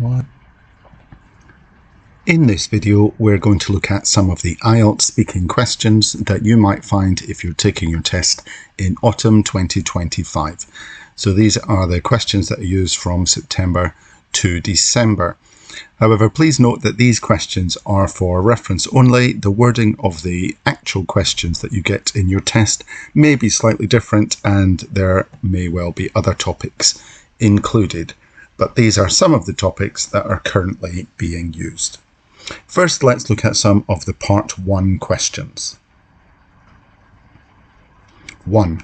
What? In this video, we're going to look at some of the IELTS speaking questions that you might find if you're taking your test in autumn 2025. So these are the questions that are used from September to December. However, please note that these questions are for reference only. The wording of the actual questions that you get in your test may be slightly different, and there may well be other topics included. But these are some of the topics that are currently being used. First, let's look at some of the Part 1 questions. 1.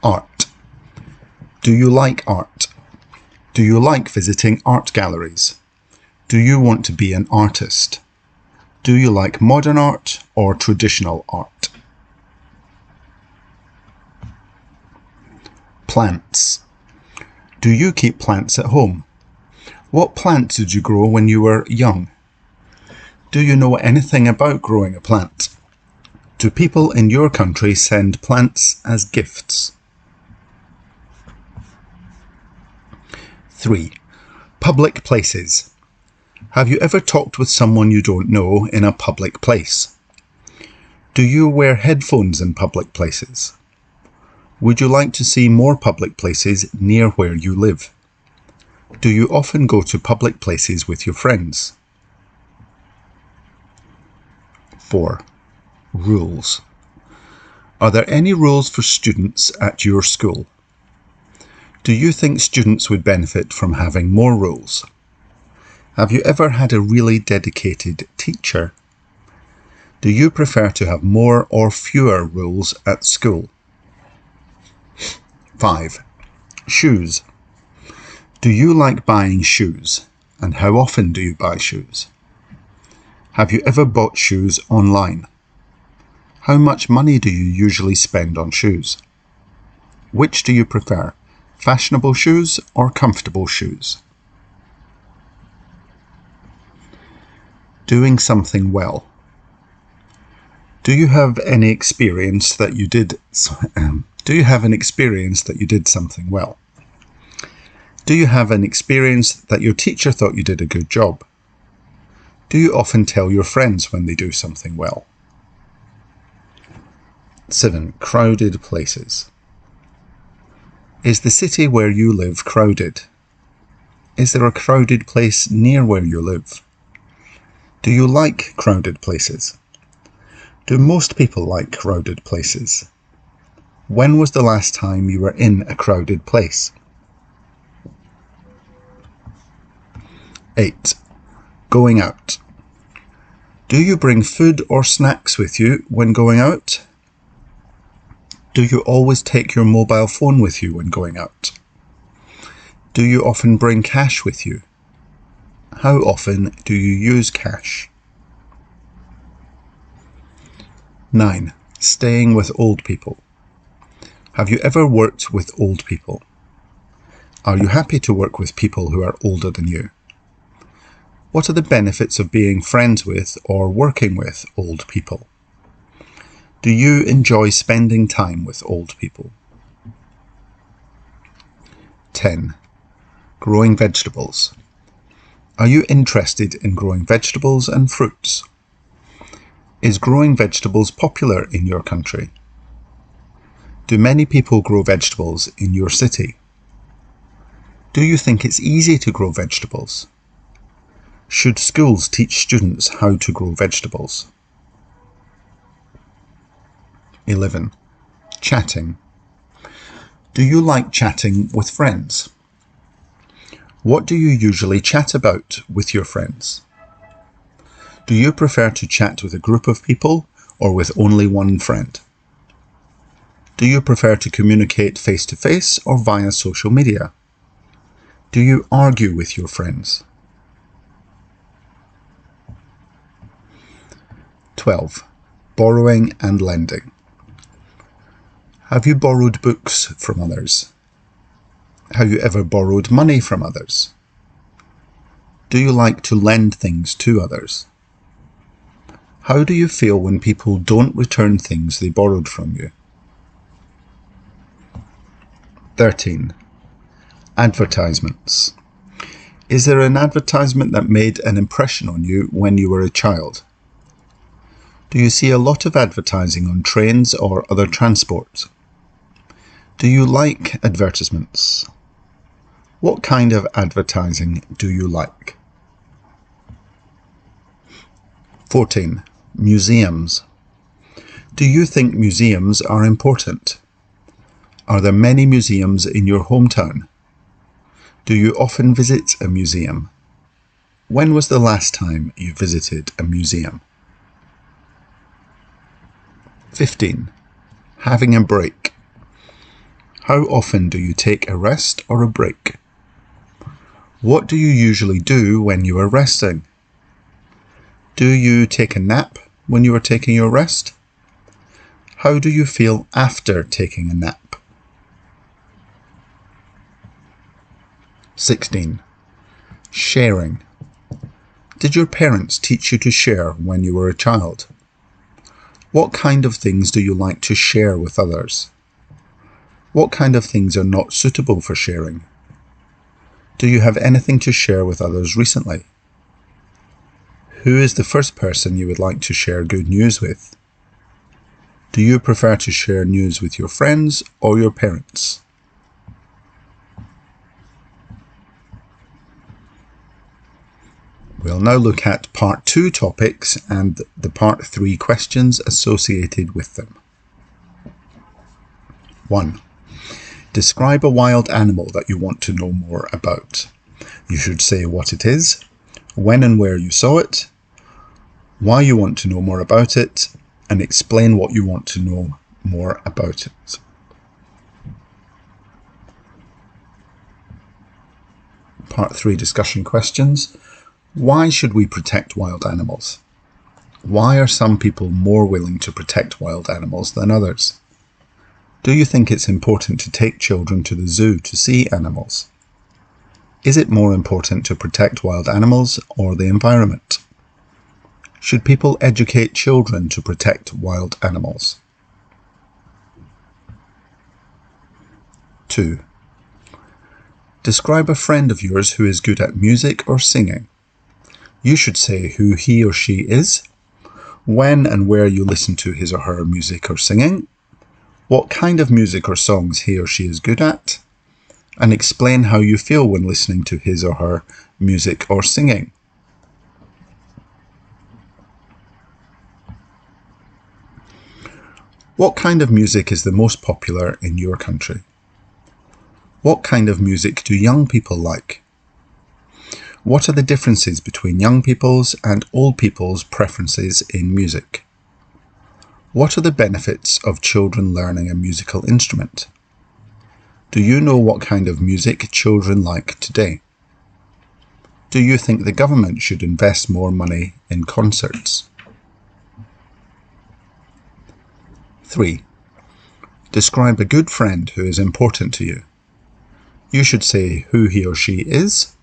Art. Do you like art? Do you like visiting art galleries? Do you want to be an artist? Do you like modern art or traditional art? Plants. Do you keep plants at home? What plants did you grow when you were young? Do you know anything about growing a plant? Do people in your country send plants as gifts? 3. Public places. Have you ever talked with someone you don't know in a public place? Do you wear headphones in public places? Would you like to see more public places near where you live? Do you often go to public places with your friends? 4. Rules. Are there any rules for students at your school? Do you think students would benefit from having more rules? Have you ever had a really dedicated teacher? Do you prefer to have more or fewer rules at school? 5. Shoes. Do you like buying shoes? And how often do you buy shoes? Have you ever bought shoes online? How much money do you usually spend on shoes? Which do you prefer, fashionable shoes or comfortable shoes? Doing something well. Do you have any experience that you did something well? Do you have an experience that your teacher thought you did a good job? Do you often tell your friends when they do something well? 7. Crowded places. Is the city where you live crowded? Is there a crowded place near where you live? Do you like crowded places? Do most people like crowded places? When was the last time you were in a crowded place? 8. Going out. Do you bring food or snacks with you when going out? Do you always take your mobile phone with you when going out? Do you often bring cash with you? How often do you use cash? 9. Staying with old people. Have you ever worked with old people? Are you happy to work with people who are older than you? What are the benefits of being friends with or working with old people? Do you enjoy spending time with old people? 10. Growing vegetables. Are you interested in growing vegetables and fruits? Is growing vegetables popular in your country? Do many people grow vegetables in your city? Do you think it's easy to grow vegetables? Should schools teach students how to grow vegetables? 11. Chatting. Do you like chatting with friends? What do you usually chat about with your friends? Do you prefer to chat with a group of people or with only one friend? Do you prefer to communicate face-to-face or via social media? Do you argue with your friends? 12. Borrowing and lending. Have you borrowed books from others? Have you ever borrowed money from others? Do you like to lend things to others? How do you feel when people don't return things they borrowed from you? 13. Advertisements. Is there an advertisement that made an impression on you when you were a child? Do you see a lot of advertising on trains or other transport? Do you like advertisements? What kind of advertising do you like? 14. Museums. Do you think museums are important? Are there many museums in your hometown? Do you often visit a museum? When was the last time you visited a museum? 15. Having a break. How often do you take a rest or a break? What do you usually do when you are resting? Do you take a nap when you are taking your rest? How do you feel after taking a nap? 16. Sharing. Did your parents teach you to share when you were a child? What kind of things do you like to share with others? What kind of things are not suitable for sharing? Do you have anything to share with others recently? Who is the first person you would like to share good news with? Do you prefer to share news with your friends or your parents? We'll now look at Part 2 topics and the Part 3 questions associated with them. 1. Describe a wild animal that you want to know more about. You should say what it is, when and where you saw it, why you want to know more about it, and explain what you want to know more about it. Part 3 discussion questions. Why should we protect wild animals? Why are some people more willing to protect wild animals than others? Do you think it's important to take children to the zoo to see animals? Is it more important to protect wild animals or the environment? Should people educate children to protect wild animals? 2. Describe a friend of yours who is good at music or singing. You should say who he or she is, when and where you listen to his or her music or singing, what kind of music or songs he or she is good at, and explain how you feel when listening to his or her music or singing. What kind of music is the most popular in your country? What kind of music do young people like? What are the differences between young people's and old people's preferences in music? What are the benefits of children learning a musical instrument? Do you know what kind of music children like today? Do you think the government should invest more money in concerts? 3. Describe a good friend who is important to you. You should say who he or she is,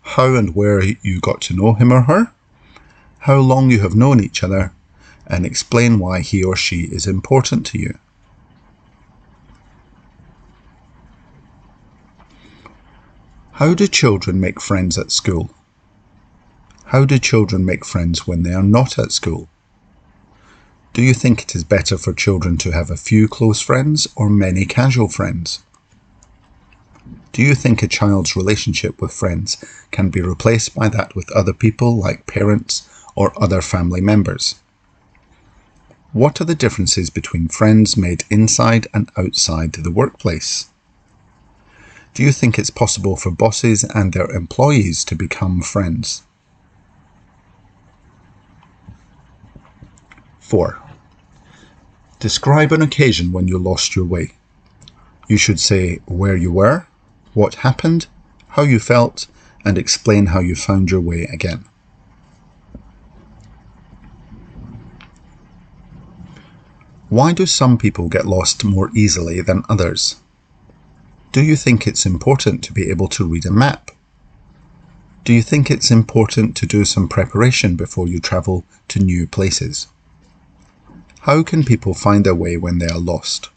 how and where you got to know him or her, how long you have known each other, and explain why he or she is important to you. How do children make friends at school? How do children make friends when they are not at school? Do you think it is better for children to have a few close friends or many casual friends? Do you think a child's relationship with friends can be replaced by that with other people like parents or other family members? What are the differences between friends made inside and outside the workplace? Do you think it's possible for bosses and their employees to become friends? 4. Describe an occasion when you lost your way. You should say where you were, what happened, how you felt, and explain how you found your way again. Why do some people get lost more easily than others? Do you think it's important to be able to read a map? Do you think it's important to do some preparation before you travel to new places? How can people find their way when they are lost?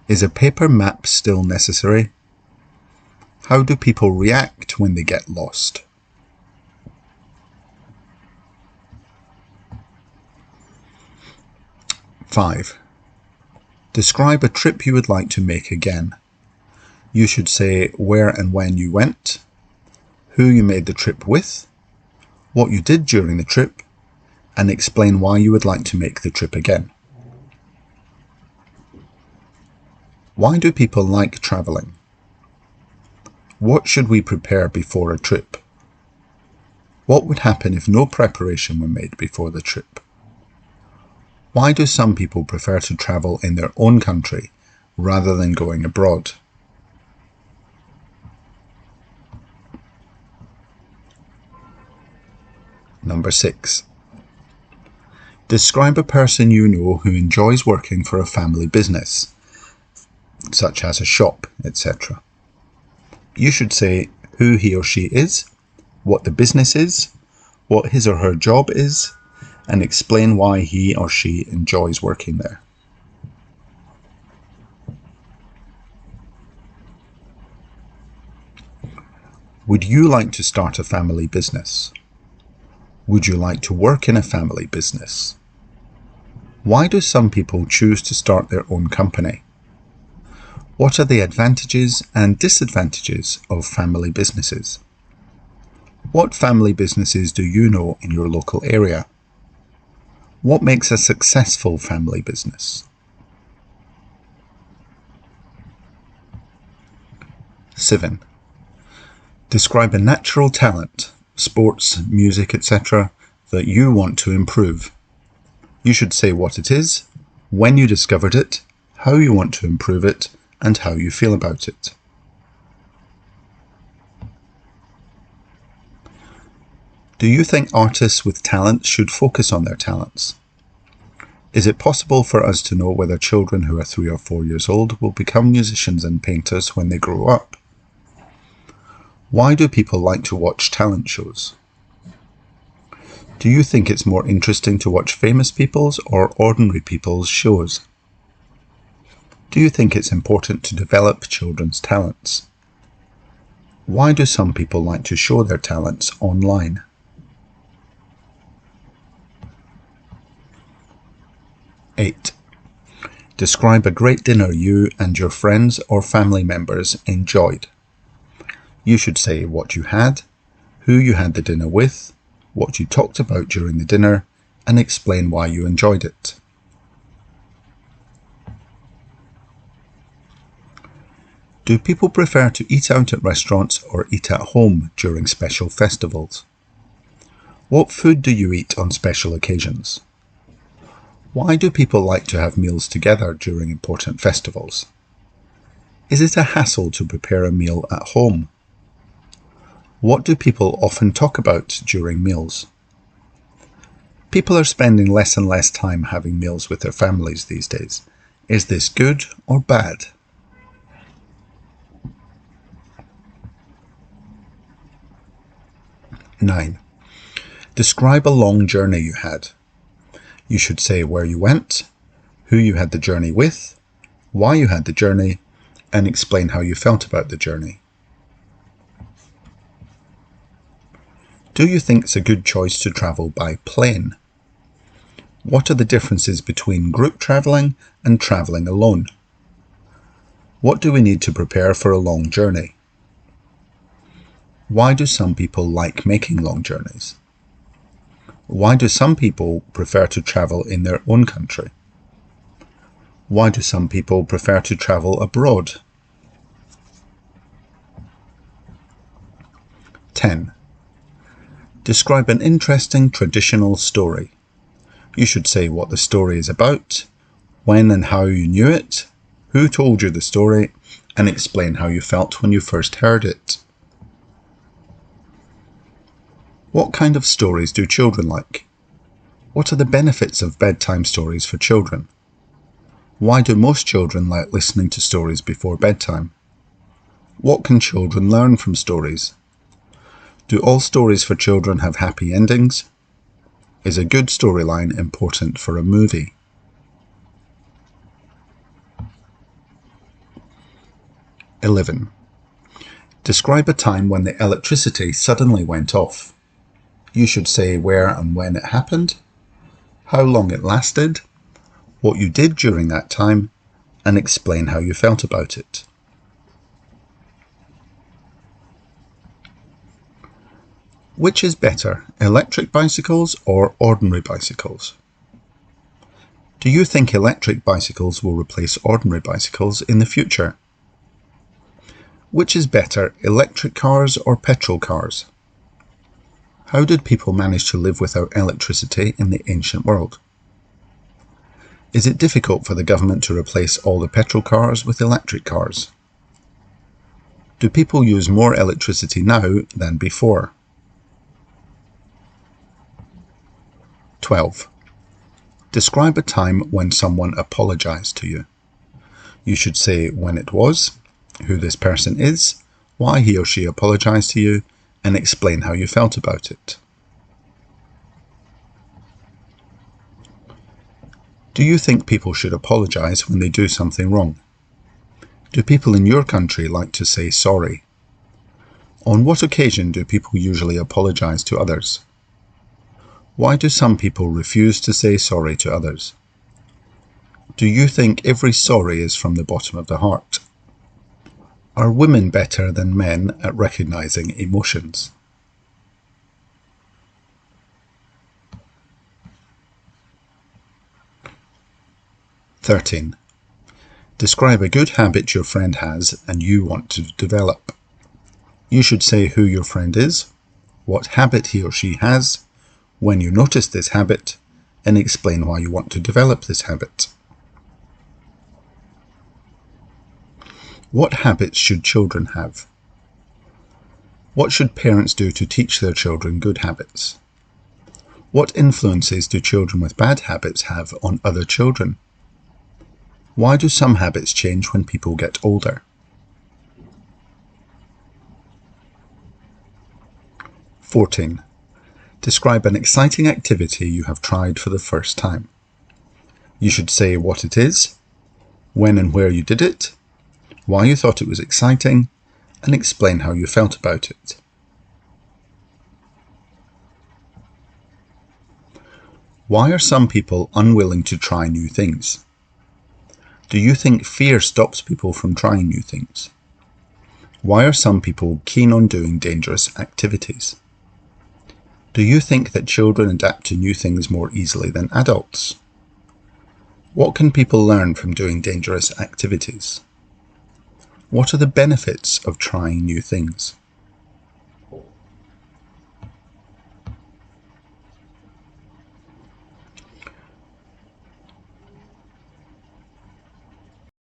Is a paper map still necessary? How do people react when they get lost? Five. Describe a trip you would like to make again. You should say where and when you went, who you made the trip with, what you did during the trip, and explain why you would like to make the trip again. Why do people like travelling? What should we prepare before a trip? What would happen if no preparation were made before the trip? Why do some people prefer to travel in their own country rather than going abroad? Number 6. Describe a person you know who enjoys working for a family business, such as a shop, etc. You should say who he or she is, what the business is, what his or her job is, and explain why he or she enjoys working there. Would you like to start a family business? Would you like to work in a family business? Why do some people choose to start their own company? What are the advantages and disadvantages of family businesses? What family businesses do you know in your local area? What makes a successful family business? 7. Describe a natural talent, sports, music, etc., that you want to improve. You should say what it is, when you discovered it, how you want to improve it, and how you feel about it. Do you think artists with talent should focus on their talents? Is it possible for us to know whether children who are 3 or 4 years old will become musicians and painters when they grow up? Why do people like to watch talent shows? Do you think it's more interesting to watch famous people's or ordinary people's shows? Do you think it's important to develop children's talents? Why do some people like to show their talents online? 8. Describe a great dinner you and your friends or family members enjoyed. You should say what you had, who you had the dinner with, what you talked about during the dinner, and explain why you enjoyed it. Do people prefer to eat out at restaurants or eat at home during special festivals? What food do you eat on special occasions? Why do people like to have meals together during important festivals? Is it a hassle to prepare a meal at home? What do people often talk about during meals? People are spending less and less time having meals with their families these days. Is this good or bad? 9. Describe a long journey you had. You should say where you went, who you had the journey with, why you had the journey, and explain how you felt about the journey. Do you think it's a good choice to travel by plane? What are the differences between group travelling and travelling alone? What do we need to prepare for a long journey? Why do some people like making long journeys? Why do some people prefer to travel in their own country? Why do some people prefer to travel abroad? 10. Describe an interesting traditional story. You should say what the story is about, when and how you knew it, who told you the story, and explain how you felt when you first heard it. What kind of stories do children like? What are the benefits of bedtime stories for children? Why do most children like listening to stories before bedtime? What can children learn from stories? Do all stories for children have happy endings? Is a good storyline important for a movie? (11) Describe a time when the electricity suddenly went off. You should say where and when it happened, how long it lasted, what you did during that time, and explain how you felt about it. Which is better, electric bicycles or ordinary bicycles? Do you think electric bicycles will replace ordinary bicycles in the future? Which is better, electric cars or petrol cars? How did people manage to live without electricity in the ancient world? Is it difficult for the government to replace all the petrol cars with electric cars? Do people use more electricity now than before? 12. Describe a time when someone apologized to you. You should say when it was, who this person is, why he or she apologized to you, and explain how you felt about it. Do you think people should apologize when they do something wrong? Do people in your country like to say sorry? On what occasion do people usually apologize to others? Why do some people refuse to say sorry to others? Do you think every sorry is from the bottom of the heart? Are women better than men at recognizing emotions? (13) Describe a good habit your friend has and you want to develop. You should say who your friend is, what habit he or she has, when you notice this habit, and explain why you want to develop this habit. What habits should children have? What should parents do to teach their children good habits? What influences do children with bad habits have on other children? Why do some habits change when people get older? 14. Describe an exciting activity you have tried for the first time. You should say what it is, when and where you did it, why you thought it was exciting, and explain how you felt about it. Why are some people unwilling to try new things? Do you think fear stops people from trying new things? Why are some people keen on doing dangerous activities? Do you think that children adapt to new things more easily than adults? What can people learn from doing dangerous activities? What are the benefits of trying new things?